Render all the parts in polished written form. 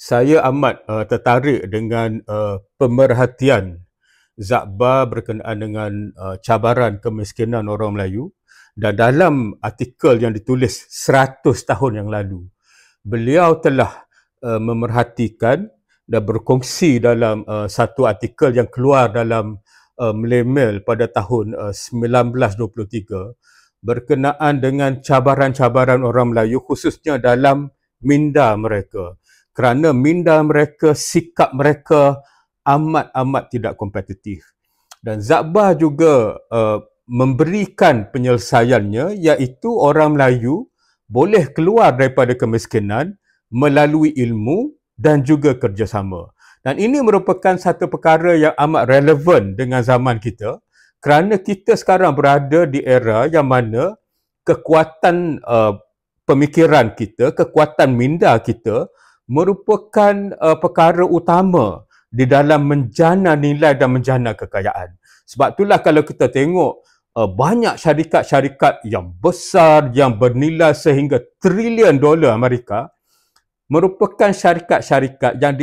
Saya amat tertarik dengan pemerhatian Zakbar berkenaan dengan cabaran kemiskinan orang Melayu, dan dalam artikel yang ditulis 100 tahun yang lalu, beliau telah memerhatikan dan berkongsi dalam satu artikel yang keluar dalam Melayu pada tahun 1923 berkenaan dengan cabaran-cabaran orang Melayu, khususnya dalam minda mereka. Kerana minda mereka, sikap mereka amat tidak kompetitif. Dan Zakbar juga memberikan penyelesaiannya, iaitu orang Melayu boleh keluar daripada kemiskinan melalui ilmu dan juga kerjasama. Dan ini merupakan satu perkara yang amat relevan dengan zaman kita, kerana kita sekarang berada di era yang mana kekuatan pemikiran kita, kekuatan minda kita merupakan perkara utama di dalam menjana nilai dan menjana kekayaan. Sebab itulah kalau kita tengok banyak syarikat-syarikat yang besar yang bernilai sehingga trilion dolar Amerika merupakan syarikat-syarikat yang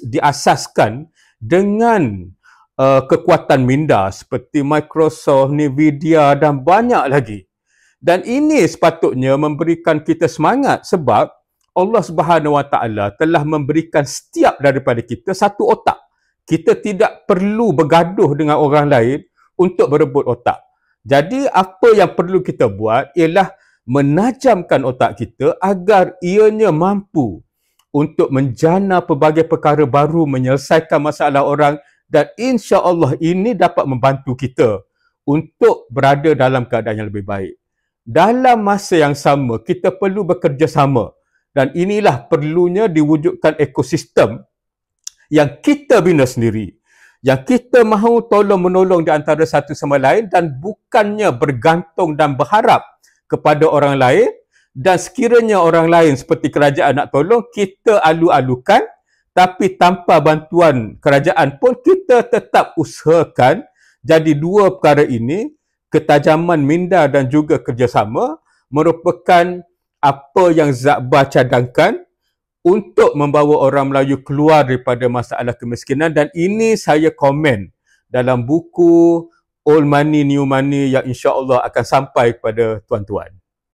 diasaskan dengan kekuatan minda seperti Microsoft, Nvidia dan banyak lagi. Dan ini sepatutnya memberikan kita semangat, sebab Allah Subhanahu Wa Taala telah memberikan setiap daripada kita satu otak. Kita tidak perlu bergaduh dengan orang lain untuk berebut otak. Jadi apa yang perlu kita buat ialah menajamkan otak kita agar ianya mampu untuk menjana pelbagai perkara baru, menyelesaikan masalah orang, dan insya-Allah ini dapat membantu kita untuk berada dalam keadaan yang lebih baik. Dalam masa yang sama, kita perlu bekerjasama. Dan inilah perlunya diwujudkan ekosistem yang kita bina sendiri. Yang kita mahu tolong-menolong di antara satu sama lain, dan bukannya bergantung dan berharap kepada orang lain, dan sekiranya orang lain seperti kerajaan nak tolong, kita alu-alukan, tapi tanpa bantuan kerajaan pun kita tetap usahakan. Jadi dua perkara ini, ketajaman minda dan juga kerjasama, merupakan apa yang Zakbar cadangkan untuk membawa orang Melayu keluar daripada masalah kemiskinan. Dan ini saya komen dalam buku Old Money, New Money yang insya-Allah akan sampai kepada tuan-tuan.